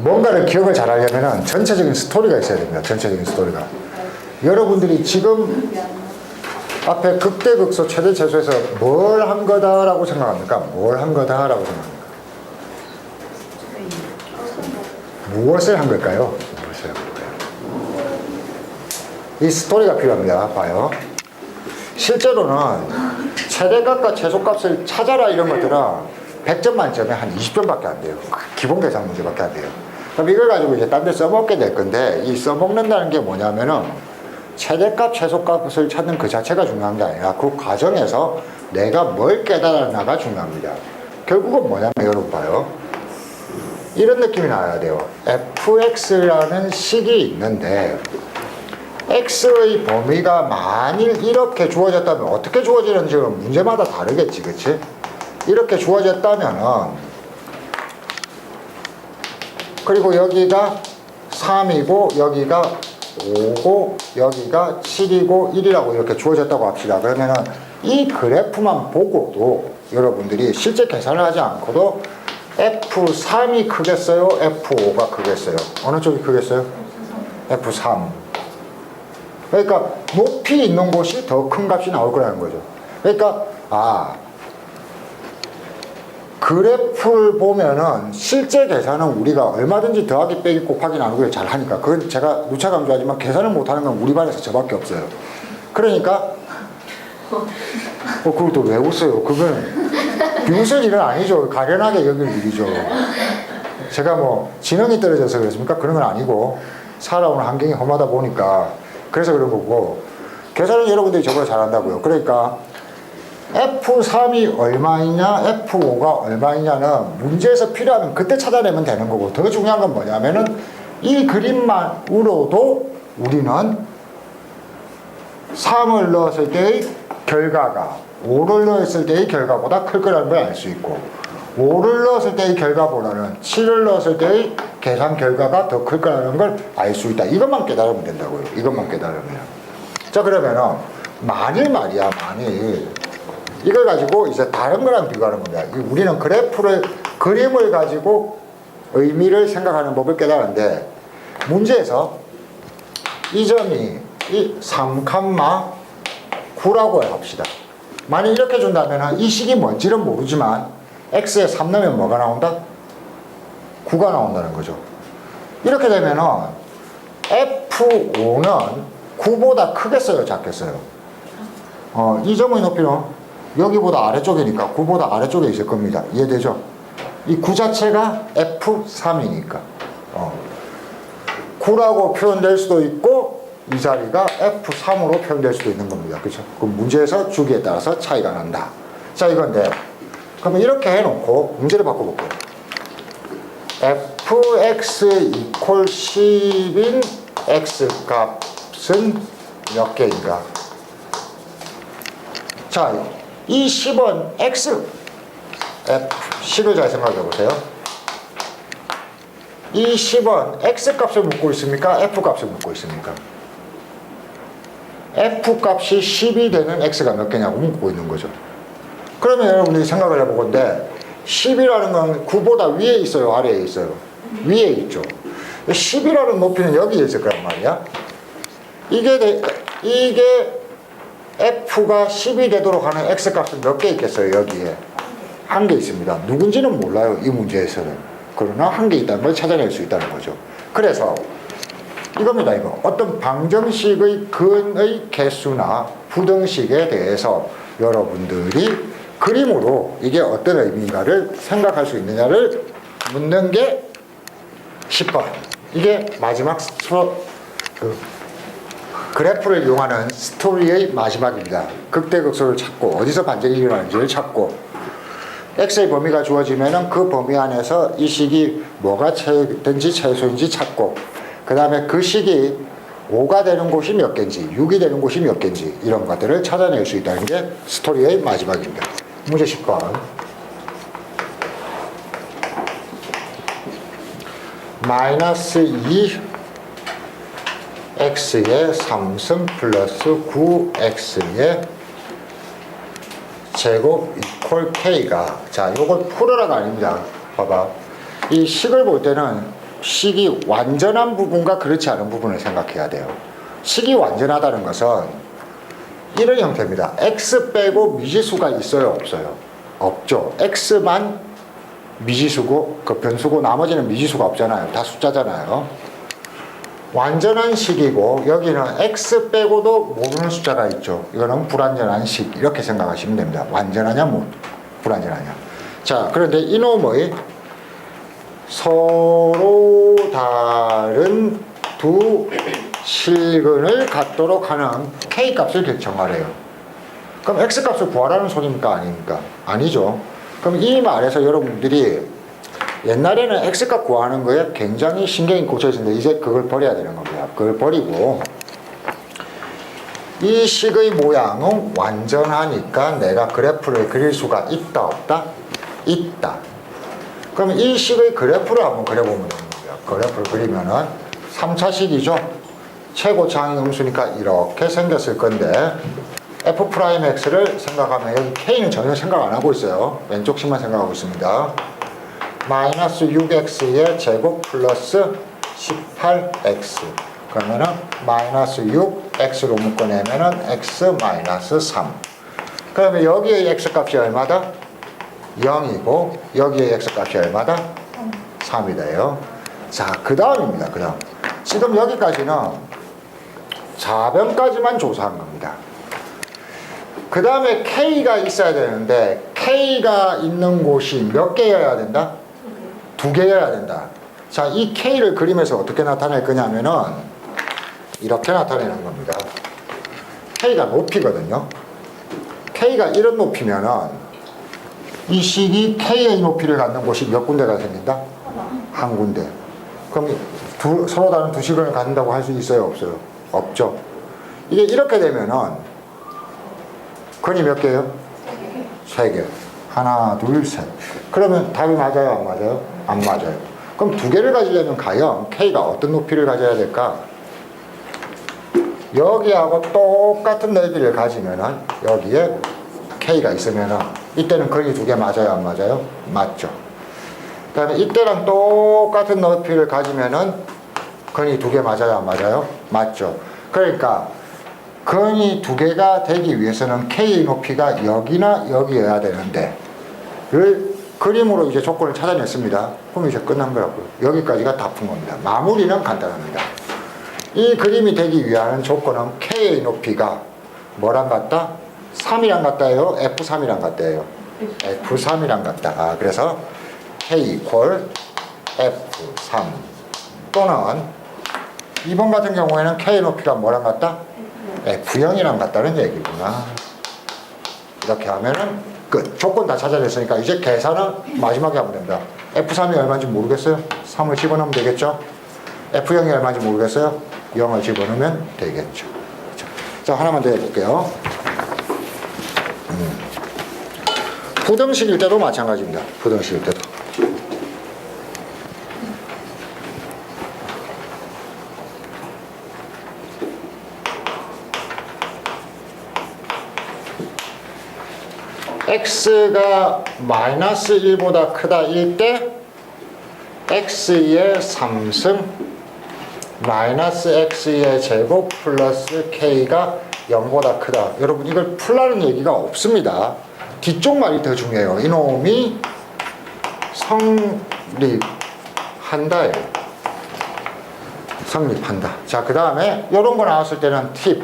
뭔가를 기억을 잘 하려면은 전체적인 스토리가 있어야 됩니다. 전체적인 스토리가. 여러분들이 지금 앞에 극대극소 최대 최소에서 뭘 한 거다라고 생각합니까? 뭘 한 거다라고 생각합니까? 무엇을 한 걸까요? 무엇을 한 걸까요? 이 스토리가 필요합니다. 봐요. 실제로는 최대값과 최소값을 찾아라 이런 것들은 100점 만점에 한 20점밖에 안 돼요. 기본 계산 문제밖에 안 돼요. 그럼 이걸 가지고 이제 딴 데 써먹게 될 건데, 이 써먹는다는 게 뭐냐면은 최대값, 최소값을 찾는 그 자체가 중요한 게 아니라 그 과정에서 내가 뭘 깨달았나가 중요합니다. 결국은 뭐냐면 여러분 봐요. 이런 느낌이 나야 돼요. fx라는 식이 있는데 x의 범위가 만일 이렇게 주어졌다면 어떻게 주어지는지는 문제마다 다르겠지, 그치? 이렇게 주어졌다면은, 그리고 여기가 3이고 여기가 5고 여기가 7이고 1이라고 이렇게 주어졌다고 합시다. 그러면은 이 그래프만 보고도 여러분들이 실제 계산을 하지 않고도 F3이 크겠어요? F5가 크겠어요? 어느 쪽이 크겠어요? F3. 그러니까 높이 있는 곳이 더 큰 값이 나올 거라는 거죠. 그러니까 그래프를 보면은 실제 계산은 우리가 얼마든지 더하기 빼기 곱하기 나누기를 잘 하니까, 그건 제가 누차 강조하지만 계산을 못하는 건 우리 반에서 저밖에 없어요. 그러니까 그걸 또 왜 웃어요? 그건 비웃을 일은 아니죠. 가련하게 여길 일이죠. 제가 뭐 지능이 떨어져서 그렇습니까? 그런 건 아니고 살아오는 환경이 험하다 보니까 그래서 그런 거고, 계산은 여러분들이 저보다 잘한다고요. 그러니까 F3이 얼마이냐, F5가 얼마이냐는 문제에서 필요하면 그때 찾아내면 되는 거고, 더 중요한 건 뭐냐면은 이 그림만으로도 우리는 3을 넣었을 때의 결과가 5를 넣었을 때의 결과보다 클 거라는 걸 알 수 있고, 5를 넣었을 때의 결과보다는 7을 넣었을 때의 계산 결과가 더 클 거라는 걸 알 수 있다. 이것만 깨달으면 된다고요. 이것만 깨달으면. 자, 그러면은 만일 말이야, 만일 이걸 가지고 이제 다른 거랑 비교하는 겁니다. 우리는 그림을 가지고 의미를 생각하는 법을 깨달았는데, 문제에서 이 점이 이 3,9라고 합시다. 만약 이렇게 준다면 이 식이 뭔지는 모르지만 x에 3 넣으면 뭐가 나온다? 9가 나온다는 거죠. 이렇게 되면은 F5는 9보다 크겠어요, 작겠어요? 이 점의 높이는 여기보다 아래쪽이니까 9보다 아래쪽에 있을 겁니다. 이해되죠? 이 9 자체가 F3이니까 9라고 표현될 수도 있고 이 자리가 F3으로 표현될 수도 있는 겁니다. 그렇죠? 그럼 문제에서 주기에 따라서 차이가 난다. 자, 이건데 그러면 이렇게 해놓고 문제를 바꿔볼게요. fx equal 10인 x값은 몇 개인가? 자, 이 10은 x 식을 잘 생각해 보세요. 이 10은 x값을 묻고 있습니까? f값을 묻고 있습니까? f값이 10이 되는 x가 몇 개냐고 묻고 있는 거죠. 그러면 여러분들이 생각을 해볼 건데, 10이라는 건 9보다 위에 있어요, 아래에 있어요? 위에 있죠. 10이라는 높이는 여기에 있을 거란 말이야. 이게 f가 10이 되도록 하는 x값은 몇 개 있겠어요? 여기에 한 개 있습니다. 누군지는 몰라요, 이 문제에서는. 그러나 한 개 있다는 걸 찾아낼 수 있다는 거죠. 그래서 이겁니다. 이거 어떤 방정식의 근의 개수나 부등식에 대해서 여러분들이 그림으로 이게 어떤 의미인가를 생각할 수 있느냐를 묻는 게 10번. 이게 마지막 그래프를 이용하는 스토리의 마지막입니다. 극대극소를 찾고 어디서 반전이 일어나는지를 찾고, x의 범위가 주어지면 그 범위 안에서 이 식이 뭐가 최대인지 최소인지 찾고, 그 다음에 그 식이 5가 되는 곳이 몇 개인지 6이 되는 곳이 몇 개인지 이런 것들을 찾아낼 수 있다는 게 스토리의 마지막입니다. 문제 10번. -2 x의 3승 플러스 9x의 제곱 이퀄 k가, 자, 요걸 풀어라가 아닙니다. 봐봐. 이 식을 볼 때는 식이 완전한 부분과 그렇지 않은 부분을 생각해야 돼요. 식이 완전하다는 것은 이런 형태입니다. x 빼고 미지수가 있어요, 없어요? 없죠. x만 미지수고 그 변수고 나머지는 미지수가 없잖아요. 다 숫자잖아요. 완전한 식이고 여기는 x 빼고도 모르는 숫자가 있죠. 이거는 불완전한 식 이렇게 생각하시면 됩니다. 완전하냐 불완전하냐. 자, 그런데 이놈의 서로 다른 두 실근을 갖도록 하는 k 값을 정하래요. 그럼 x 값을 구하라는 소리입니까? 아닙니까? 아니죠. 그럼 이 말에서 여러분들이 옛날에는 x 값 구하는 거에 굉장히 신경이 꽂혀 있었는데 이제 그걸 버려야 되는 겁니다. 그걸 버리고 이 식의 모양은 완전하니까 내가 그래프를 그릴 수가 있다 없다? 있다. 그럼 이 식의 그래프를 한번 그려보면 됩니다. 그래프를 그리면은 3차식이죠. 최고차항이 음수니까 이렇게 생겼을 건데 f'x를 생각하면 여기 k는 전혀 생각 안 하고 있어요. 왼쪽 식만 생각하고 있습니다. 마이너스 6x의 제곱 플러스 18x. 그러면은 마이너스 6x로 묶어내면은 x 마이너스 3. 그러면 여기에 x 값이 얼마다? 0이고 여기에 x 값이 얼마다? 3이 돼요. 자, 그 다음입니다. 그 다음. 지금 여기까지는 좌변까지만 조사한 겁니다. 그 다음에 K가 있어야 되는데 K가 있는 곳이 몇 개여야 된다? 2개여야 된다. 자, 이 K를 그림에서 어떻게 나타낼 거냐면은 이렇게 나타내는 겁니다. K가 높이거든요. K가 이런 높이면은 이 식이 K의 높이를 갖는 곳이 몇 군데가 생긴다? 한 군데. 그럼 서로 다른 두 식을 갖는다고 할 수 있어요? 없어요? 없죠. 이게 이렇게 되면은 근이 몇 개예요? 3개. 하나, 둘, 셋. 그러면 답이 맞아요? 안 맞아요? 안 맞아요. 그럼 2개를 가지려면 과연 K가 어떤 높이를 가져야 될까? 여기하고 똑같은 넓이를 가지면은 여기에 K가 있으면은 이때는 근이 2개 맞아요? 안 맞아요? 맞죠. 그 다음에 이때랑 똑같은 높이를 가지면은 근이 2개 맞아요? 안 맞아요? 맞죠. 그러니까 근이 2개가 되기 위해서는 K의 높이가 여기나 여기여야 되는데 를 그림으로 이제 조건을 찾아냈습니다. 그럼 이제 끝난 거라고요. 여기까지가 다 푼 겁니다. 마무리는 간단합니다. 이 그림이 되기 위한 조건은 K의 높이가 뭐랑 같다? 3이랑 같다예요? F3이랑 같다예요? F3이랑 같다. 아, 그래서 K 이퀄 F3 또는 2번 같은 경우에는 K의 높이가 뭐랑 같다? F0이랑 같다는 얘기구나. 이렇게 하면은 끝. 조건 다 찾아냈으니까 이제 계산은 마지막에 하면 됩니다. F3이 얼마인지 모르겠어요? 3을 집어넣으면 되겠죠? F0이 얼마인지 모르겠어요? 0을 집어넣으면 되겠죠. 자, 하나만 더 해볼게요. 부등식일 때도 마찬가지입니다. 부등식일 때도. x가 마이너스 1보다 크다 1때 x의 3승 마이너스 x의 제곱 플러스 k가 0보다 크다. 여러분 이걸 풀라는 얘기가 없습니다. 뒤쪽 말이 더 중요해요. 이놈이 성립한다예요. 성립한다. 자, 그 다음에 이런 거 나왔을 때는 팁.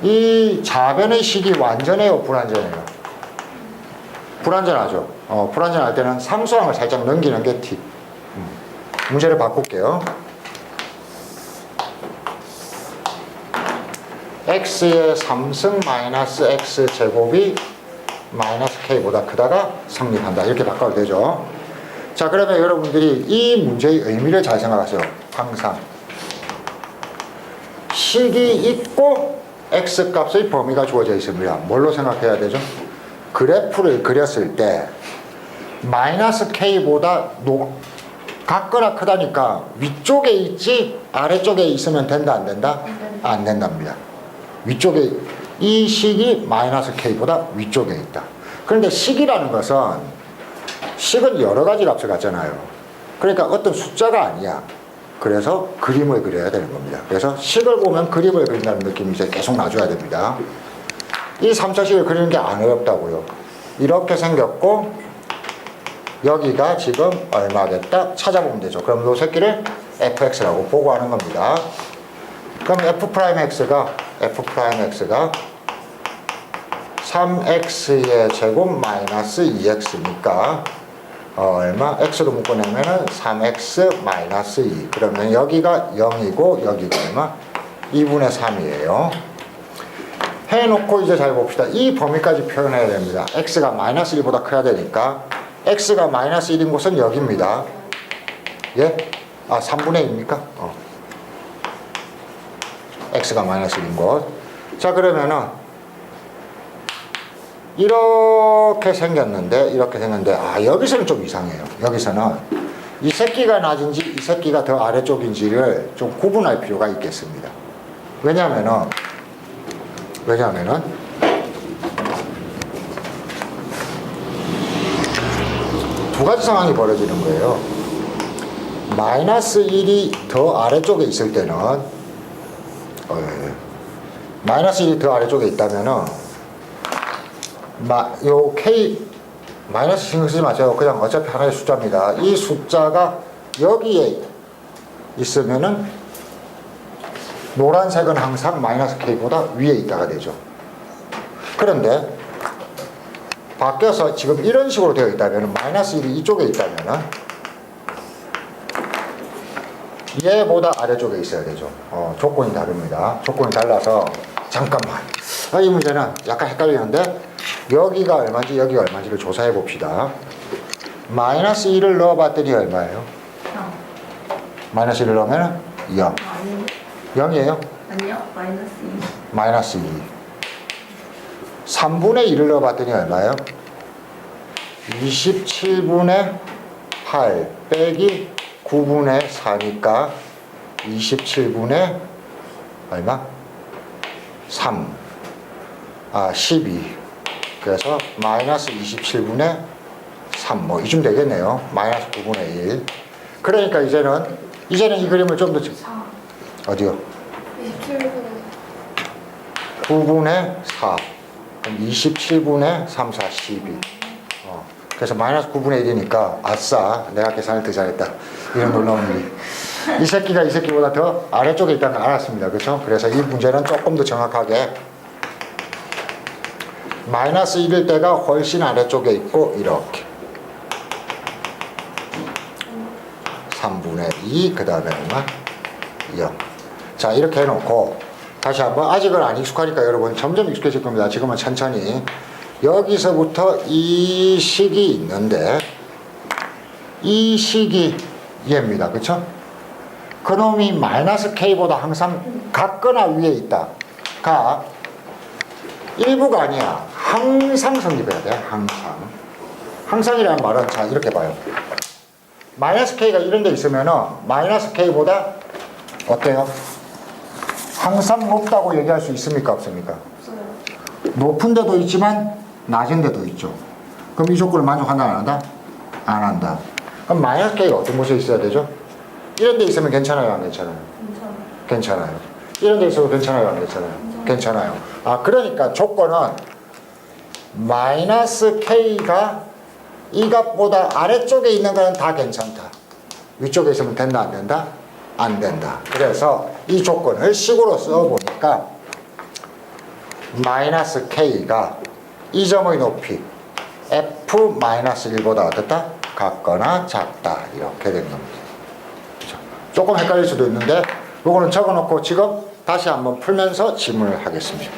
이 좌변의 식이 완전해요? 불완전해요? 불완전하죠. 불완전할 때는 상수항을 살짝 넘기는 게 팁. 문제를 바꿀게요. x의 3승 마이너스 x 제곱이 마이너스 k보다 크다가 성립한다. 이렇게 바꿔도 되죠. 자, 그러면 여러분들이 이 문제의 의미를 잘 생각하세요. 항상 식이 있고 x 값의 범위가 주어져 있습니다. 뭘로 생각해야 되죠? 그래프를 그렸을 때 마이너스 k보다 같거나 크다니까 위쪽에 있지 아래쪽에 있으면 된다 안 된다? 안 된답니다. 위쪽에 이 식이 마이너스 k보다 위쪽에 있다. 그런데 식이라는 것은 식은 여러 가지 값을 갖잖아요. 그러니까 어떤 숫자가 아니야. 그래서 그림을 그려야 되는 겁니다. 그래서 식을 보면 그림을 그린다는 느낌이 이제 계속 놔줘야 됩니다. 이 3차식을 그리는 게 안 어렵다고요. 이렇게 생겼고 여기가 지금 얼마겠다 찾아보면 되죠. 그럼 이 새끼를 fx라고 보고하는 겁니다. 그럼 f'x가 3x의 제곱 마이너스 2x니까 얼마? x로 묶어내면은 3x 마이너스 2. 그러면 여기가 0이고 여기가 얼마? 2분의 3이에요. 해놓고 이제 잘 봅시다. 이 범위까지 표현해야 됩니다. x가 마이너스 1보다 커야 되니까 x가 마이너스 1인 곳은 여기입니다. 예? 3분의 2입니까? x가 마이너스 1인 곳. 자, 그러면은 이렇게 생겼는데 여기서는 좀 이상해요. 여기서는 이 새끼가 낮은지 이 새끼가 더 아래쪽인지를 좀 구분할 필요가 있겠습니다. 왜냐면은 두 가지 상황이 벌어지는 거예요. 마이너스 1이 더 아래쪽에 있을 때는 마이너스 1이 더 아래쪽에 있다면은 요 K 마이너스 신경 쓰지 마세요. 그냥 어차피 하나의 숫자입니다. 이 숫자가 여기에 있으면은 노란색은 항상 마이너스 K보다 위에 있다가 되죠. 그런데 바뀌어서 지금 이런 식으로 되어 있다면 마이너스 1이 이쪽에 있다면은 얘보다 아래쪽에 있어야 되죠. 조건이 다릅니다. 조건이 달라서 잠깐만. 이 문제는 약간 헷갈리는데 여기가 얼마인지 여기가 얼마인지를 조사해 봅시다. 마이너스 1을 넣어봤더니 얼마예요? 0. 마이너스 1을 넣으면 0. 아니요. 0이에요? 아니요. 마이너스 2. 마이너스 2. 3분의 1을 넣어봤더니 얼마예요? 27분의 8 빼기 9분의 4니까 27분의 얼마? 3. 12. 그래서 마이너스 27분의 3 이쯤 되겠네요. 마이너스 9분의 1. 그러니까 이제는 이 그림을 좀 더 4. 어디요? 27분의 9분의 4. 그럼 27분의 3, 4, 12. 그래서 마이너스 9분의 1이니까 아싸 내가 계산을 더 잘했다. 이런 놀라움이. 이 새끼보다 더 아래쪽에 있다는 걸 알았습니다. 그렇죠? 그래서 이 문제는 조금 더 정확하게 마이너스 1일 때가 훨씬 아래쪽에 있고 이렇게 3분의 2 그 다음에 얼마? 0. 자, 이렇게 해놓고 다시 한번 아직은 안 익숙하니까 여러분 점점 익숙해질 겁니다. 지금은 천천히 여기서부터 이 식이 있는데 이 식이 얘입니다. 그쵸? 그놈이 마이너스 K보다 항상 같거나 위에 있다. 일부가 아니야. 항상 성립해야 돼. 항상이라는 말은 자 이렇게 봐요. 마이너스 K가 이런 데 있으면은 마이너스 K보다 어때요? 항상 높다고 얘기할 수 있습니까? 없습니까? 없어요. 높은 데도 있지만 낮은 데도 있죠. 그럼 이 조건을 만족한다 안 한다? 안 한다. 그럼 마이너스 K가 어떤 곳에 있어야 되죠? 이런 데 있으면 괜찮아요 안 괜찮아요? 괜찮아요. 이런 데 있어도 괜찮아요 안 괜찮아요? 괜찮아요. 그러니까 조건은 마이너스 K가 이 값보다 아래쪽에 있는 거는 다 괜찮다. 위쪽에 있으면 된다 안 된다? 안 된다. 그래서 이 조건을 식으로 써보니까 마이너스 K가 이 점의 높이 F-1보다 어떻다? 같거나 작다. 이렇게 된 겁니다. 그렇죠? 조금 헷갈릴 수도 있는데 이거는 적어놓고 지금 다시 한번 풀면서 질문을 하겠습니다.